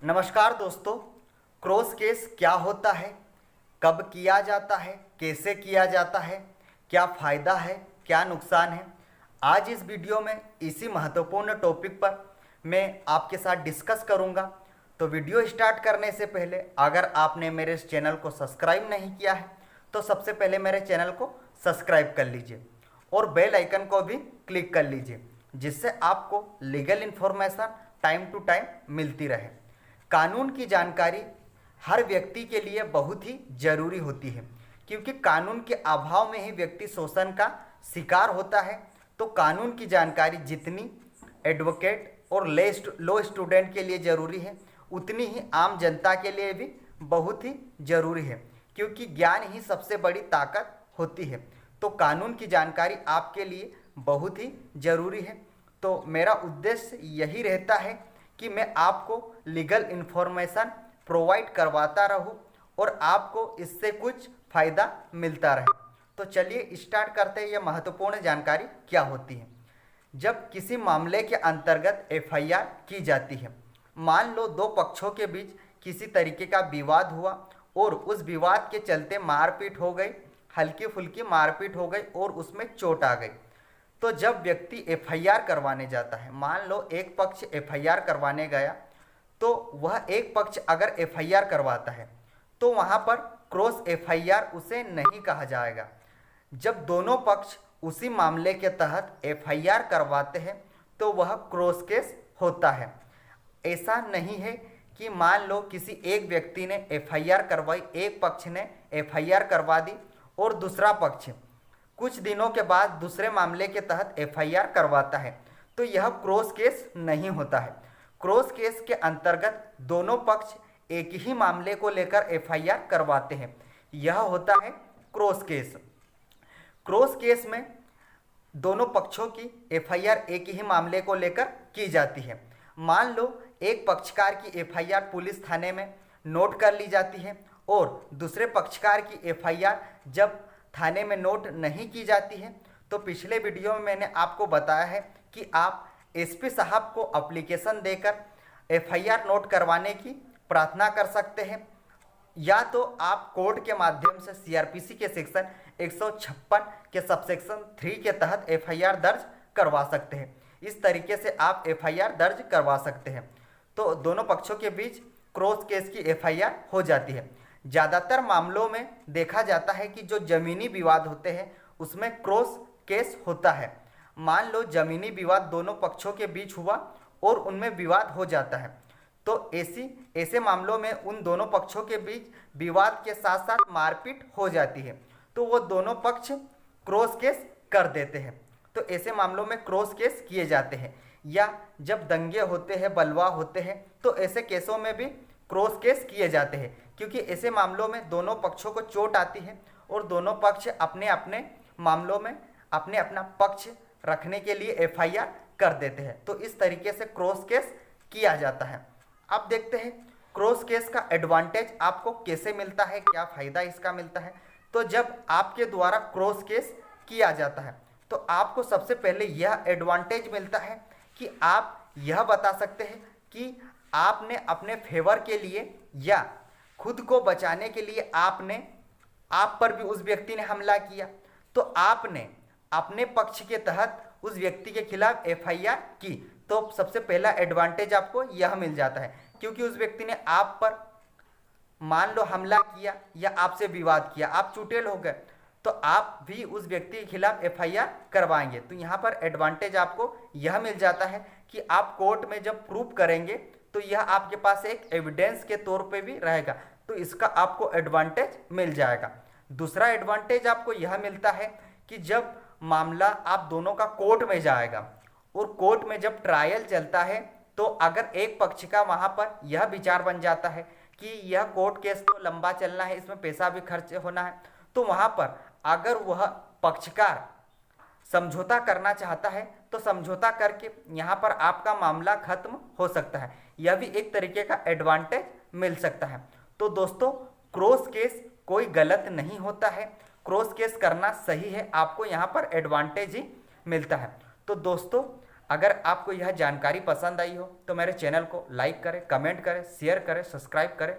नमस्कार दोस्तों। Cross case क्या होता है, कब किया जाता है, कैसे किया जाता है, क्या फ़ायदा है, क्या नुकसान है, आज इस वीडियो में इसी महत्वपूर्ण टॉपिक पर मैं आपके साथ डिस्कस करूंगा। तो वीडियो स्टार्ट करने से पहले अगर आपने मेरे इस चैनल को सब्सक्राइब नहीं किया है तो सबसे पहले मेरे चैनल को सब्सक्राइब कर लीजिए और बेल आइकन को भी क्लिक कर लीजिए, जिससे आपको legal information time to time मिलती रहे। कानून की जानकारी हर व्यक्ति के लिए बहुत ही जरूरी होती है, क्योंकि कानून के अभाव में ही व्यक्ति शोषण का शिकार होता है। तो कानून की जानकारी जितनी एडवोकेट और लॉ स्टूडेंट के लिए ज़रूरी है, उतनी ही आम जनता के लिए भी बहुत ही ज़रूरी है, क्योंकि ज्ञान ही सबसे बड़ी ताकत होती है। तो कानून की जानकारी आपके लिए बहुत ही ज़रूरी है। तो मेरा उद्देश्य यही रहता है कि मैं आपको लीगल इन्फॉर्मेशन प्रोवाइड करवाता रहूं और आपको इससे कुछ फ़ायदा मिलता रहे। तो चलिए स्टार्ट करते हैं। यह महत्वपूर्ण जानकारी क्या होती है। जब किसी मामले के अंतर्गत एफआईआर की जाती है, मान लो दो पक्षों के बीच किसी तरीके का विवाद हुआ और उस विवाद के चलते मारपीट हो गई, हल्की फुल्की मारपीट हो गई और उसमें चोट आ गई। तो जब व्यक्ति एफआईआर करवाने जाता है, मान लो एक पक्ष एफआईआर करवाने गया, तो वह एक पक्ष अगर एफआईआर करवाता है तो वहाँ पर क्रॉस एफआईआर उसे नहीं कहा जाएगा। जब दोनों पक्ष उसी मामले के तहत एफआईआर करवाते हैं तो वह क्रॉस केस होता है। ऐसा नहीं है कि मान लो किसी एक व्यक्ति ने एफआईआर करवाई, एक पक्ष ने एफआईआर करवा दी और दूसरा पक्ष कुछ दिनों के बाद दूसरे मामले के तहत एफआईआर करवाता है, तो यह क्रॉस केस नहीं होता है। क्रॉस केस के अंतर्गत दोनों पक्ष एक ही मामले को लेकर एफआईआर करवाते हैं, यह होता है क्रॉस केस। क्रॉस केस में दोनों पक्षों की एफआईआर एक ही मामले को लेकर की जाती है। मान लो एक पक्षकार की एफआईआर पुलिस थाने में नोट कर ली जाती है और दूसरे पक्षकार की एफआईआर जब थाने में नोट नहीं की जाती है, तो पिछले वीडियो में मैंने आपको बताया है कि आप एसपी साहब को एप्लीकेशन देकर एफआईआर नोट करवाने की प्रार्थना कर सकते हैं, या तो आप कोर्ट के माध्यम से सीआरपीसी के सेक्शन 156 के सबसेक्शन 3 के तहत एफआईआर दर्ज करवा सकते हैं। इस तरीके से आप एफआईआर दर्ज करवा सकते हैं। तो दोनों पक्षों के बीच क्रॉस केस की एफआईआर हो जाती है। ज़्यादातर मामलों में देखा जाता है कि जो ज़मीनी विवाद होते हैं उसमें क्रॉस केस होता है। मान लो ज़मीनी विवाद दोनों पक्षों के बीच हुआ और उनमें विवाद हो जाता है, तो ऐसे मामलों में उन दोनों पक्षों के बीच विवाद के साथ साथ मारपीट हो जाती है, तो वो दोनों पक्ष क्रॉस केस कर देते हैं। तो ऐसे मामलों में क्रॉस केस किए जाते हैं। या जब दंगे होते हैं, बलवा होते हैं, तो ऐसे केसों में भी क्रॉस केस किए जाते हैं, क्योंकि ऐसे मामलों में दोनों पक्षों को चोट आती है और दोनों पक्ष अपने अपने मामलों में अपने अपना पक्ष रखने के लिए एफआईआर कर देते हैं। तो इस तरीके से क्रॉस केस किया जाता है। अब देखते हैं क्रॉस केस का एडवांटेज आपको कैसे मिलता है, क्या फ़ायदा इसका मिलता है। तो जब आपके द्वारा क्रॉस केस किया जाता है तो आपको सबसे पहले यह एडवांटेज मिलता है कि आप यह बता सकते हैं कि आपने अपने फेवर के लिए या खुद को बचाने के लिए आप पर भी उस व्यक्ति ने हमला किया, तो आपने अपने पक्ष के तहत उस व्यक्ति के खिलाफ एफआईआर की। तो सबसे पहला एडवांटेज आपको यह मिल जाता है, क्योंकि उस व्यक्ति ने आप पर मान लो हमला किया या आपसे विवाद किया, आप चुटेल हो गए, तो आप भी उस व्यक्ति के खिलाफ एफआईआर करवाएंगे। तो यहाँ पर एडवांटेज आपको यह मिल जाता है कि आप कोर्ट में जब प्रूव करेंगे तो यह आपके पास एक एविडेंस के तौर पे भी रहेगा, तो इसका आपको एडवांटेज मिल जाएगा। दूसरा एडवांटेज आपको यह मिलता है कि जब मामला आप दोनों का कोर्ट में जाएगा और कोर्ट में जब ट्रायल चलता है, तो अगर एक पक्ष का वहाँ पर यह विचार बन जाता है कि यह कोर्ट केस तो लंबा चलना है, इसमें पैसा भी खर्च होना है, तो वहाँ पर अगर वह पक्षकार समझौता करना चाहता है तो समझौता करके यहाँ पर आपका मामला खत्म हो सकता है। यह भी एक तरीके का एडवांटेज मिल सकता है। तो दोस्तों, क्रॉस केस कोई गलत नहीं होता है, क्रॉस केस करना सही है, आपको यहाँ पर एडवांटेज ही मिलता है। तो दोस्तों, अगर आपको यह जानकारी पसंद आई हो तो मेरे चैनल को लाइक करें, कमेंट करें, शेयर करें, सब्सक्राइब करें।